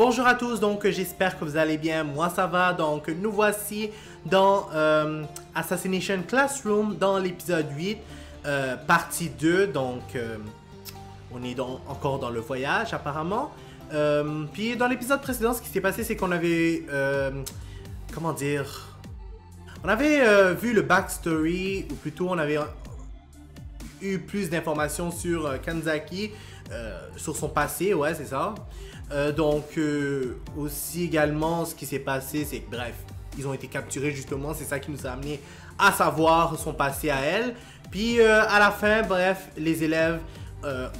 Bonjour à tous, donc j'espère que vous allez bien, moi ça va, donc nous voici dans Assassination Classroom dans l'épisode 8, partie 2, donc on est encore dans le voyage apparemment. Puis dans l'épisode précédent, ce qui s'est passé c'est qu'on avait, comment dire, on avait vu le backstory, ou plutôt on avait eu plus d'informations sur Kanzaki, sur son passé, ouais c'est ça. Donc aussi également ce qui s'est passé c'est que bref, ils ont été capturés justement, c'est ça qui nous a amené à savoir son passé à elle. Puis à la fin, bref, les élèves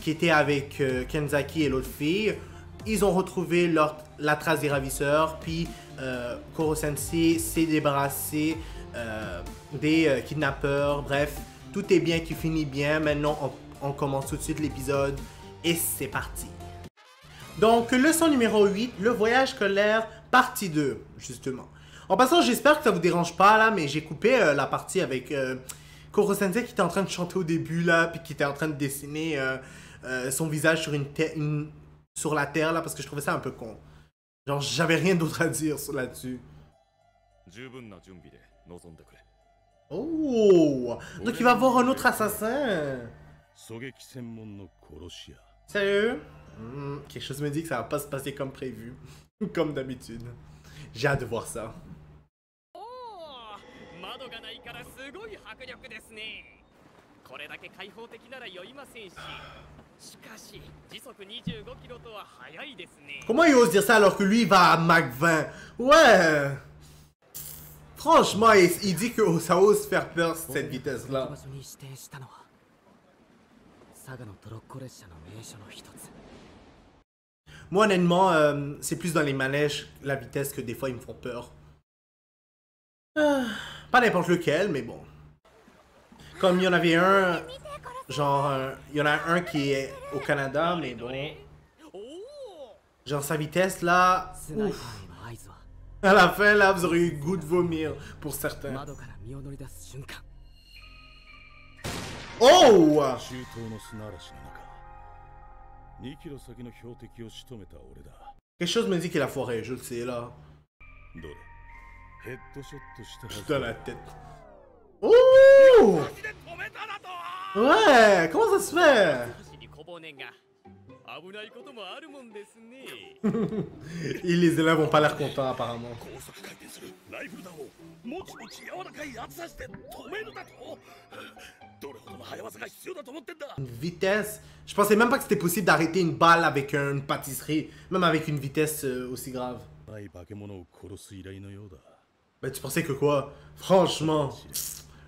qui étaient avec Kanzaki et l'autre fille, ils ont retrouvé la trace des ravisseurs, puis Koro-sensei s'est débarrassé des kidnappeurs, bref, tout est bien qui finit bien. Maintenant on commence tout de suite l'épisode et c'est parti. Donc, leçon numéro 8, le voyage scolaire, partie 2, justement. En passant, j'espère que ça vous dérange pas, là, mais j'ai coupé la partie avec Koro-sensei qui était en train de chanter au début, là, puis qui était en train de dessiner son visage sur la terre, là, parce que je trouvais ça un peu con. Genre, j'avais rien d'autre à dire là-dessus. Oh! Donc, il va voir un autre assassin! Sérieux? Quelque chose me dit que ça va pas se passer comme prévu, comme d'habitude. J'ai hâte de voir ça. Comment il ose dire ça alors que lui il va à Mach 20? Ouais! Franchement, il dit que ça ose faire peur cette vitesse-là. Moi, honnêtement, c'est plus dans les manèges, la vitesse, que des fois, ils me font peur. Pas n'importe lequel, mais bon. Comme il y en avait un, genre, il y en a un qui est au Canada, mais bon. Genre, sa vitesse, là, ouf. À la fin, là, vous aurez eu le goût de vomir, pour certains. Oh! Quelque chose me dit qu'il a foiré, je le sais là. Putain la tête. Oh! Ouais, comment ça se fait? Et les élèves ont pas l'air contents apparemment. Une vitesse. Je pensais même pas que c'était possible d'arrêter une balle avec une pâtisserie, même avec une vitesse aussi grave. Ben tu pensais que quoi? Franchement.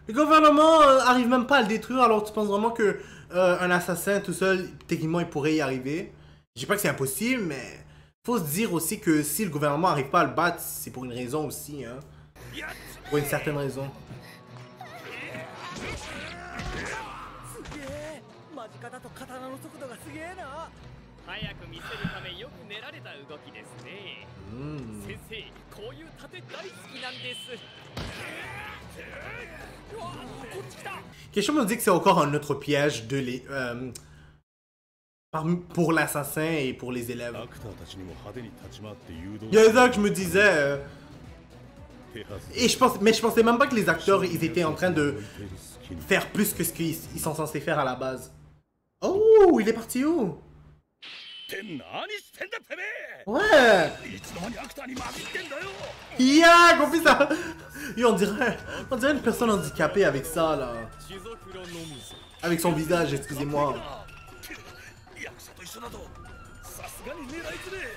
Le gouvernement arrive même pas à le détruire, alors tu penses vraiment que un assassin tout seul, techniquement il pourrait y arriver? Je dis pas que c'est impossible, mais faut se dire aussi que si le gouvernement arrive pas à le battre, c'est pour une raison aussi, hein. Pour une certaine raison. Quelque chose me dit que c'est encore un autre piège de les, pour l'assassin et pour les élèves. Il y a ça que je me disais. Et je pensais même pas que les acteurs ils étaient en train de faire plus que ce qu'ils sont censés faire à la base. Oh, il est parti où? Ouais! Yeah, qu'on puisse ça! Et on dirait une personne handicapée avec ça là. Avec son visage, excusez-moi.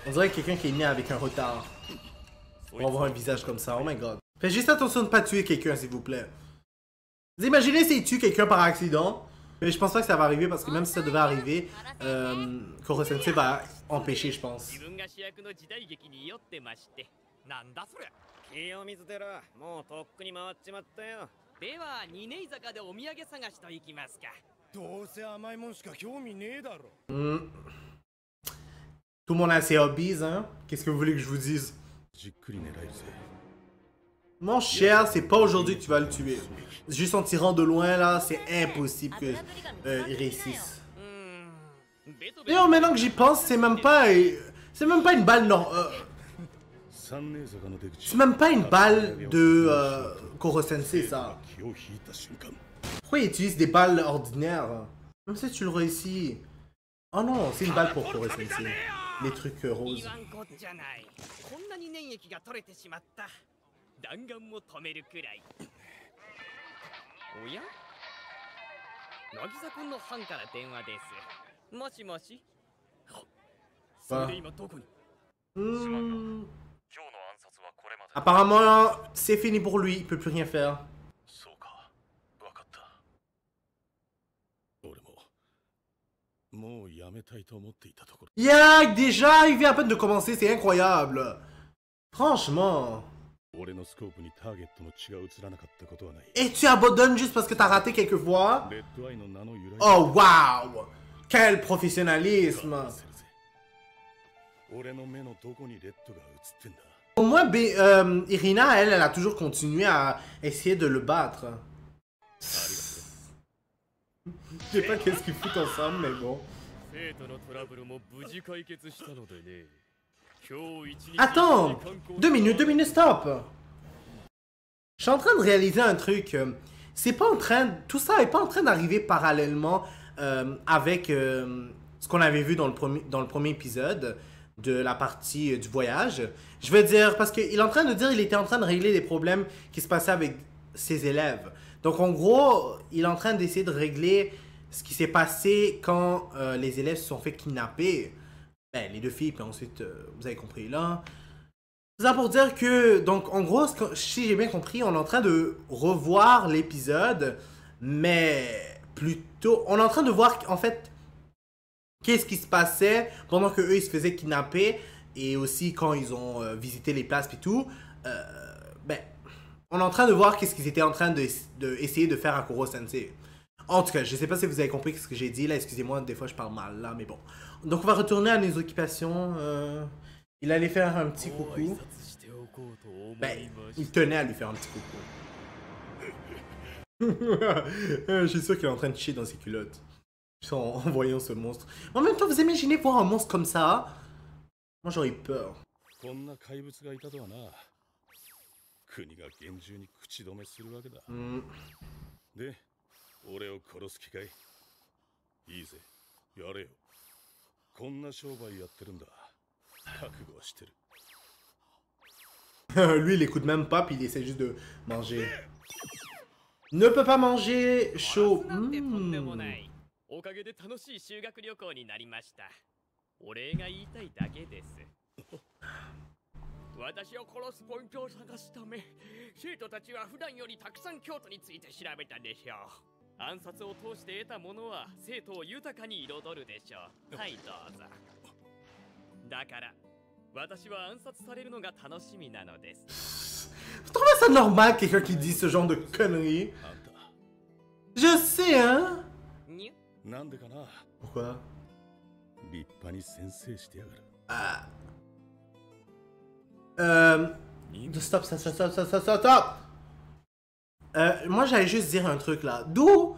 On dirait quelqu'un qui est né avec un retard. Pour avoir un visage comme ça, oh my god. Faites juste attention de ne pas tuer quelqu'un s'il vous plaît. Vous imaginez s'il tue quelqu'un par accident? Mais je pense pas que ça va arriver parce que même si ça devait arriver, Koro-sensei va empêcher, je pense. Tout le monde a ses hobbies, hein? Qu'est-ce que vous voulez que je vous dise? Mon cher, c'est pas aujourd'hui que tu vas le tuer. Juste en tirant de loin, là, c'est impossible qu'il réussisse. Et maintenant que j'y pense, c'est même pas C'est même pas une balle c'est même pas une balle de Koro Sensei, ça. Pourquoi il utilise des balles ordinaires? Même si tu le réussis. Oh non, c'est une balle pour Koro Sensei. Les trucs roses. Apparemment, c'est fini pour lui, il peut plus rien faire. Yeah, déjà, il vient à peine de commencer, c'est incroyable. Franchement. Et tu abandonnes juste parce que t'as raté quelques fois? Oh, wow! Quel professionnalisme! Au moins, Irina, elle a toujours continué à essayer de le battre. Je sais pas qu'est-ce qu'ils foutent ensemble, mais bon. Attends! 2 minutes, stop! Je suis en train de réaliser un truc. C'est pas en train... Tout ça est pas en train d'arriver parallèlement avec ce qu'on avait vu dans le premier épisode de la partie du voyage. Je veux dire, parce qu'il est en train de dire qu'il était en train de régler des problèmes qui se passaient avec ses élèves. Donc en gros, il est en train d'essayer de régler ce qui s'est passé quand les élèves se sont fait kidnapper. Ben, les deux filles, puis ensuite, vous avez compris là. C'est ça pour dire que, donc en gros, si j'ai bien compris, on est en train de revoir l'épisode, mais plutôt, on est en train de voir en fait qu'est-ce qui se passait pendant que eux ils se faisaient kidnapper et aussi quand ils ont visité les places et tout. Ben, on est en train de voir qu'est-ce qu'ils étaient en train essayer de faire à Koro Sensei. En tout cas, je sais pas si vous avez compris ce que j'ai dit là, excusez-moi, des fois je parle mal là, mais bon. Donc on va retourner à nos occupations. Il allait faire un petit coucou. Ben, il tenait à lui faire un petit coucou. Je suis sûr qu'il est en train de chier dans ses culottes. En voyant ce monstre. En même temps, vous imaginez voir un monstre comme ça? Moi j'aurais peur. Lui, il écoute même pas, puis il essaie juste de manger. Ne peut pas manger chaud. Vous trouvez ça normal, quelqu'un qui dit ce genre de conneries? Je sais, hein? Pourquoi? Stop, stop! Moi, j'allais juste dire un truc, là. D'où...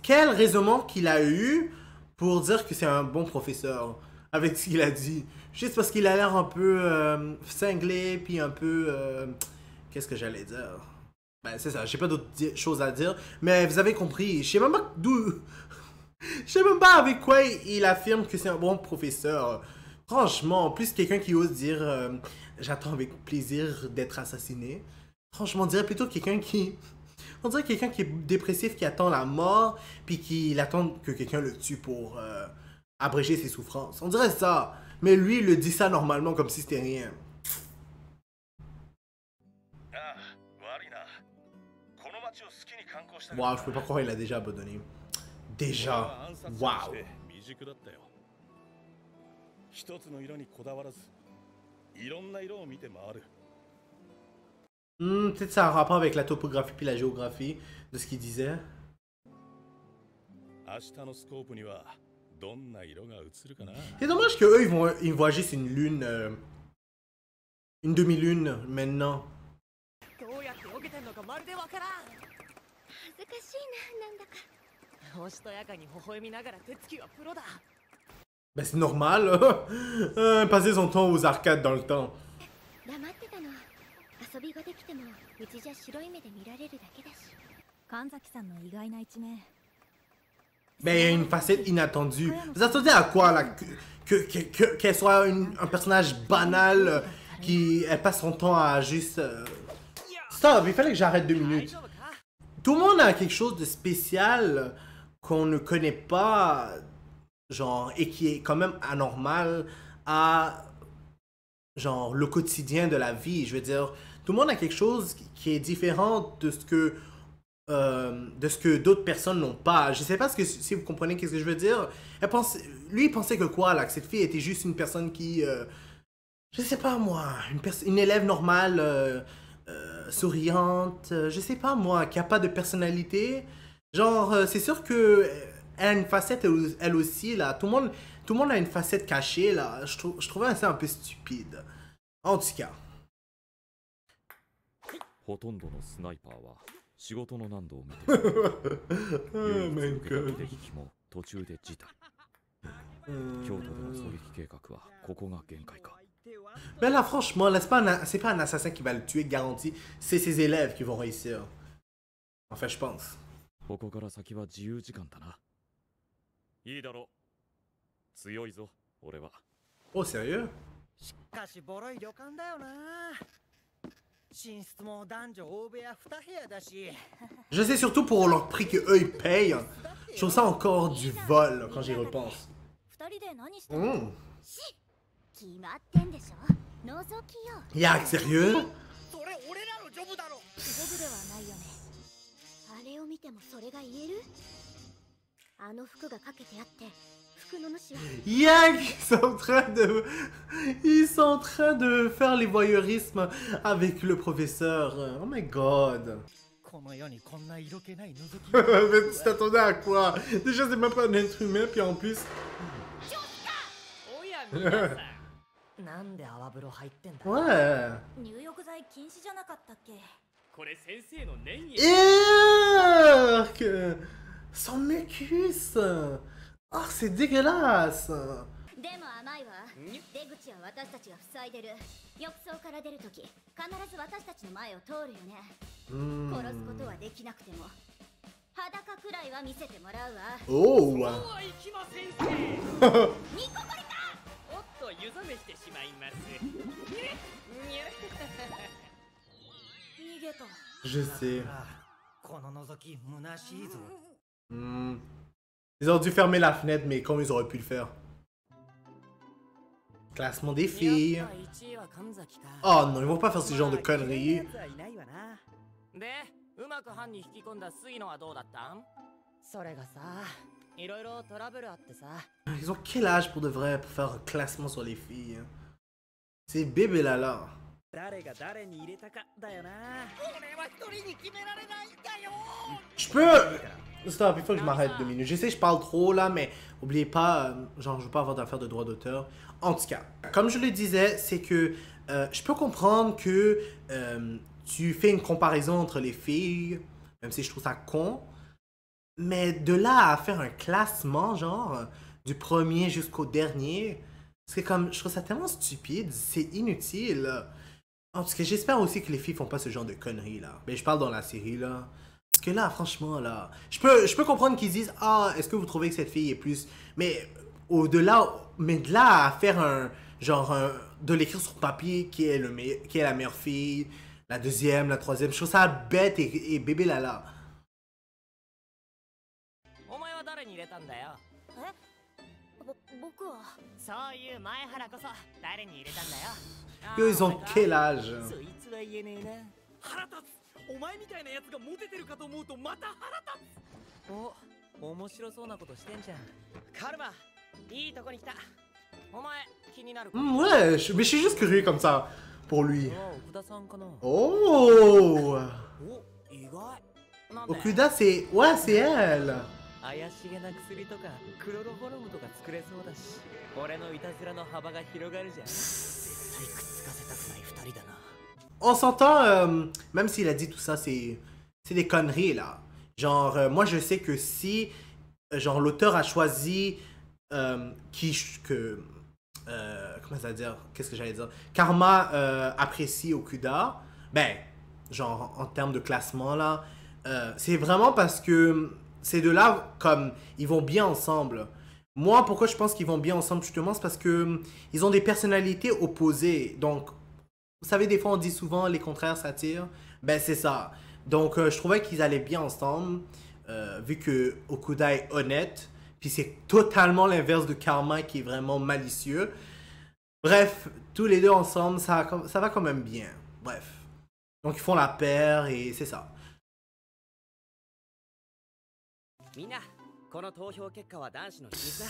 Quel raisonnement qu'il a eu pour dire que c'est un bon professeur avec ce qu'il a dit? Juste parce qu'il a l'air un peu cinglé, puis un peu... Qu'est-ce que j'allais dire? Ben, c'est ça, j'ai pas d'autres choses à dire, mais vous avez compris. Je sais même pas d'où... Je sais même pas avec quoi il affirme que c'est un bon professeur. Franchement, en plus quelqu'un qui ose dire j'attends avec plaisir d'être assassiné. Franchement, on dirait plutôt quelqu'un qui... On dirait quelqu'un qui est dépressif, qui attend la mort, puis qui attend que quelqu'un le tue pour abréger ses souffrances. On dirait ça. Mais lui, il le dit ça normalement comme si c'était rien. Waouh, je peux pas croire qu'il a déjà abandonné. Déjà. Waouh. Peut-être ça a un rapport avec la topographie puis la géographie de ce qu'il disait. C'est dommage qu'eux, ils voient juste une lune, une demi-lune maintenant. Ben c'est normal, passer son temps aux arcades dans le temps. 黙ってたの。遊びができてもうちじゃ白い目で見られるだけだし。神崎さんの意外な一面。 Ben, il y a une facette inattendue. Vous attendez à quoi, là? Qu'elle soit un personnage banal qui elle passe son temps à juste... Stop, il fallait que j'arrête 2 minutes. Tout le monde a quelque chose de spécial qu'on ne connaît pas, genre, et qui est quand même anormal à, genre, le quotidien de la vie. Je veux dire, tout le monde a quelque chose qui est différent de ce que d'autres personnes n'ont pas. Je sais pas si vous comprenez ce que je veux dire. Lui, il pensait que quoi, là, que cette fille était juste une personne qui, je sais pas moi, une élève normale, souriante, je sais pas moi, qui a pas de personnalité. Genre, c'est sûr que elle a une facette elle aussi, là. Tout le monde a une facette cachée, là. Je trouvais ça un peu stupide. En tout cas. ほとんどのスナイパーは仕事の難度を見て唯一受けた手引きも途中で辞退。京都での狙撃計画はここが限界か。 Mais là, franchement, là, c'est pas un assassin qui va le tuer, garanti. C'est ses élèves qui vont réussir. Enfin, je pense. ここから先は自由時間だな。いいだろう。強いぞ、俺は。 Oh, sérieux? しかしボロい旅館だよな。寝室も男女大部屋2部屋だし。 Je sais surtout pour leur prix que eux ils payent. Je trouve ça encore du vol quand j'y repense. 二人で何してるの？ Mm. 決まってんでしょ。覗きよ。 Yak, sérieux? それ俺らのジョブだろ。ジョブではないよね。あれを見てもそれが言える？あの服がかけてあって、服の主は。Yak, ils sont en train de faire les voyeurismes avec le professeur. Oh my god. この世にこんな色気ない覗き。 Mais tu t'attendais à quoi? Déjà, c'est même pas un être humain, puis en plus. おや皆さん。なんで泡風呂入ってんだ。 Ouais. 入浴剤禁止じゃなかったっけ？これ先生の念意。 Erk! Son mucus! Ah, c'est dégueulasse! でも甘いわ。出口は私たちが塞いでる。浴槽から出るとき、必ず私たちの前を通るよね。殺すことはできなくても、裸くらいは見せてもらうわ。 Oh! はいきませんせ。ニコバリか！おっと湯冷めしてしまいます。逃げた。 Je sais. この覗き虚しいぞ。 Ils ont dû fermer la fenêtre, mais comme ils auraient pu le faire? Classement des filles. Oh non, ils vont pas faire ce genre de conneries. で、うまく犯に引き込んだ杉野はどうだったん？それがさ、いろいろトラブルあってさ。 Ils ont quel âge pour de vrai pour faire un classement sur les filles? C'est bébé là là. 誰が誰に入れたかだよな。俺は一人に決められないんだよ。 Je peux... Stop, il faut que je m'arrête 2 minutes. Je sais, je parle trop là, mais oubliez pas, genre, je veux pas avoir d'affaires de droit d'auteur. En tout cas, comme je le disais, c'est que je peux comprendre que tu fais une comparaison entre les filles, même si je trouve ça con. Mais de là à faire un classement, genre, du premier jusqu'au dernier, c'est comme, je trouve ça tellement stupide, c'est inutile. En tout cas, j'espère aussi que les filles font pas ce genre de conneries là. Mais je parle dans la série là. Parce que là, franchement, là, je peux comprendre qu'ils disent, ah, est-ce que vous trouvez que cette fille est plus... Mais au-delà, mais de là à faire un, genre, de l'écrire sur papier qui est, qui est la meilleure fille, la deuxième, la troisième, je trouve ça bête et bébé lala. お前は誰に入れたんだよ。僕は。そういう前原こそ誰に入れたんだよ。 Yo, ils ont quel âge? そいつは言えねえな。腹立つ。お前みたいなやつがモテてるかと思うとまた腹立つ。お、面白そうなことしてんじゃん。カルマ、いいとこに来た。お前気になる。Ouais, mais je suis juste curieux comme ça pour lui. 奥田さんかな。 Oh! お、意外。なんで？ Okuda, c'est... Ouais, c'est elle! 怪しげな薬とかクロロホルムとか作れそうだし、俺のいたずらの幅が広がるじゃん。絶対くっつかせたくない二人だな。 On s'entend, même s'il a dit tout ça, c'est des conneries là. Genre, moi je sais que si, genre, l'auteur a choisi comment ça veut dire? Qu'est-ce que j'allais dire? Karma apprécie Okuda, ben, genre en termes de classement là, c'est vraiment parce que ces deux-là, comme, ils vont bien ensemble. Moi, pourquoi je pense qu'ils vont bien ensemble justement, c'est parce que ils ont des personnalités opposées. Donc, vous savez, des fois on dit souvent les contraires s'attirent. Ben, c'est ça. Donc, je trouvais qu'ils allaient bien ensemble, vu que Okuda est honnête. Puis c'est totalement l'inverse de Karma qui est vraiment malicieux. Bref, tous les deux ensemble, ça va quand même bien. Bref. Donc ils font la paire et c'est ça. みんな、この投票結果は男子の秘密だ。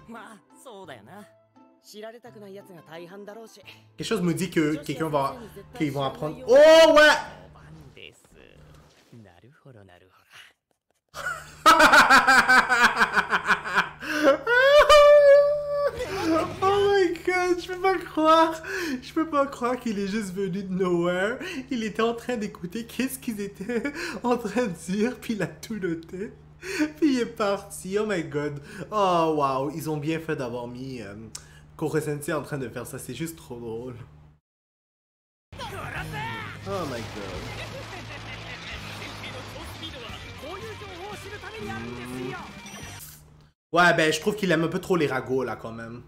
まあ、そうだよな。知られたくない奴が大半だろうし。Quelque chose me dit que quelqu'un va, qu'ils vont apprendre. Oh ouais! です。なるほどなるほど。Oh my god, je peux pas croire qu'il est juste venu de nowhere. Il était en train d'écouter qu'est-ce qu'ils étaient en train de dire, puis il a tout noté. Puis il est parti, oh my god. Oh wow, ils ont bien fait d'avoir mis Koro Sensei en train de faire ça, c'est juste trop drôle. Oh my god. Ouais, ben je trouve qu'il aime un peu trop les ragots là quand même.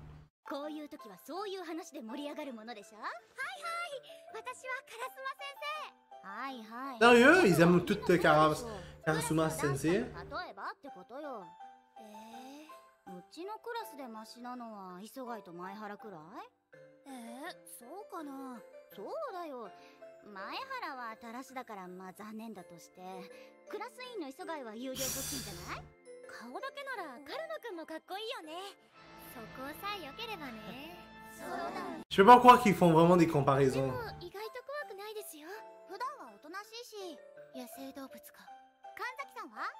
Sérieux, ils aiment toutes Karasuma Sensei. うちのクラスでマシなのは磯貝と前原くらい？そうかな。そうだよ。前原はタラシだからまあ残念だとして、クラス委員の磯貝は有料物件じゃない？顔だけならカルノくんもかっこいいよね。そこさえ良ければね。そうだ。Je peux pas croire qu'ils font vraiment des comparaisons. 意外と怖くないですよ。普段はおとなしいし、野生動物か。神崎さんは？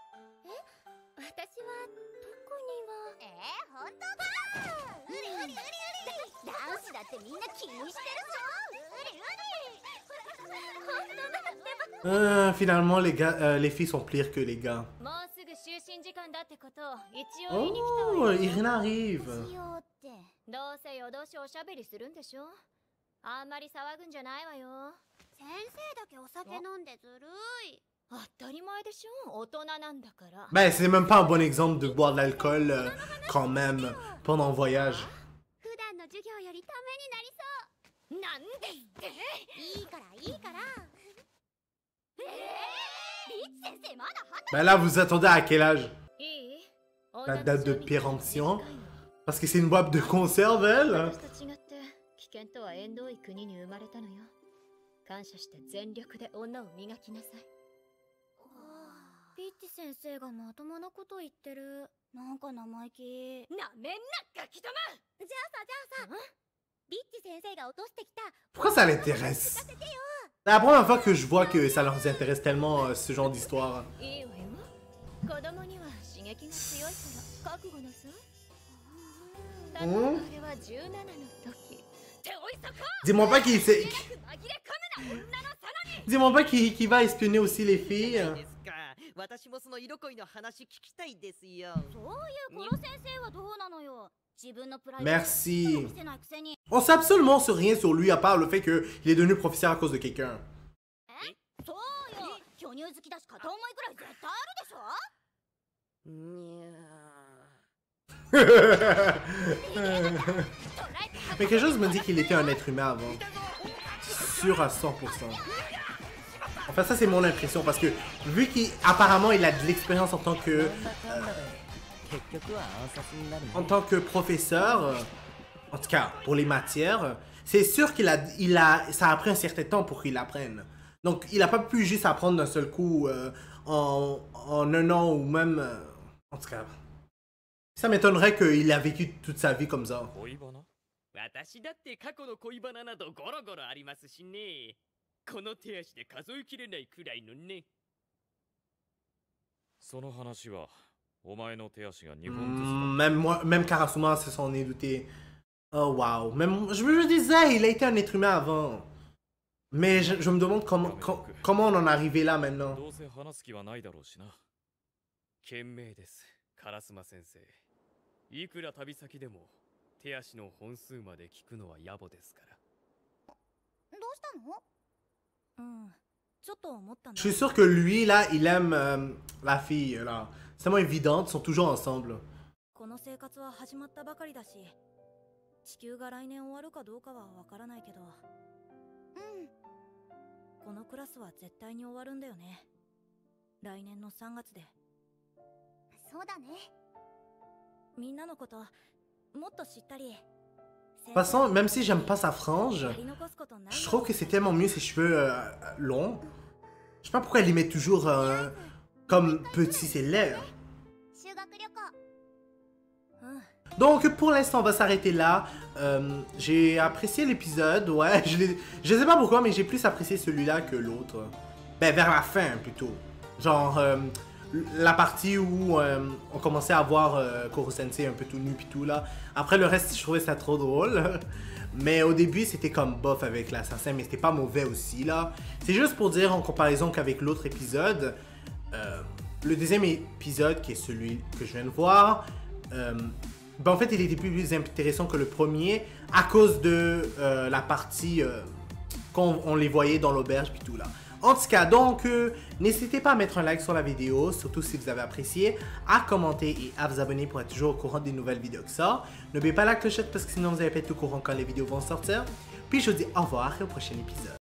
私は特には。本当か？うりうりうりうり。男子だってみんな気にしてるぞ。うりうり。Finalement, les filles sont pires que les gars. Oh, Irina arrive. どうせ夜通しおしゃべりするんでしょ。あんまり騒ぐんじゃないわよ。先生だけお酒飲んでずるい。当たり前でしょ。大人なんだから。Ben, c'est même pas un bon exemple de boire de l'alcool quand même pendant le voyage. 普段の授業よりためになりそう。なんですって。いいからいいから。Ben là, vous attendez à quel âge? La date de péremption? Parce que c'est une boîte de conserve, elle? ピッチ先生がまともなこと言ってる。なんか生意気。なめんなガキども。じゃあさピッチ先生が落としてきた。Pourquoi ça l'intéresse? C'est la première fois que je vois que ça leur intéresse tellement ce genre d'histoire. Dis-moi pas qu'il sait... Dis-moi pas qu'il va espionner aussi les filles. Merci. On sait absolument sur rien sur lui à part le fait qu'il est devenu professeur à cause de quelqu'un. Mais quelque chose me dit qu'il était un être humain avant. Sûr à 100%. Enfin, ça c'est mon impression parce que vu qu'apparemment il a de l'expérience en tant que professeur, en tout cas pour les matières, c'est sûr ça a pris un certain temps pour qu'il apprenne. Donc il n'a pas pu juste apprendre d'un seul coup en un an ou même en tout cas. Ça m'étonnerait qu'il a vécu toute sa vie comme ça. この手足で数えきれないくらいのね。その話はお前の手足が2本ずつ。Même Karasuma se s'en est douté. Oh wow. Même, je me disais, il a été un être humain avant. Mais je me demande comment on en est arrivé là maintenant. どうせ話す気はないだろうしな。賢明です、烏丸先生。いくら旅先でも手足の本数まで聞くのは野暮ですから。どうしたの？ちょっと思ったんだ。Je suis sûr que lui, là, il aime la fille, là. C'est tellement évident, ils sont toujours ensemble. この生活は始まったばかりだし、地球が来年終わるかどうかはわからないけど。このクラスは絶対に終わるんだよね。来年の3月で。そうだね。みんなのこと、もっと知ったり。De toute façon, même si j'aime pas sa frange, je trouve que c'est tellement mieux ses cheveux longs. Je sais pas pourquoi elle les met toujours comme petits, c'est laid. Donc pour l'instant on va s'arrêter là. J'ai apprécié l'épisode, ouais. Je sais pas pourquoi mais j'ai plus apprécié celui-là que l'autre. Ben vers la fin plutôt. Genre la partie où on commençait à voir Koro Sensei un peu tout nu pis tout là. Après le reste je trouvais ça trop drôle. Mais au début c'était comme bof avec l'assassin mais c'était pas mauvais aussi là. C'est juste pour dire en comparaison qu'avec l'autre épisode. Le deuxième épisode qui est celui que je viens de voir. Ben en fait il était plus intéressant que le premier à cause de la partie quand on les voyait dans l'auberge puis tout là. En tout cas donc n'hésitez pas à mettre un like sur la vidéo, surtout si vous avez apprécié, à commenter et à vous abonner pour être toujours au courant des nouvelles vidéos que ça. N'oubliez pas la clochette parce que sinon vous allez pas être au courant quand les vidéos vont sortir. Puis je vous dis au revoir et au prochain épisode.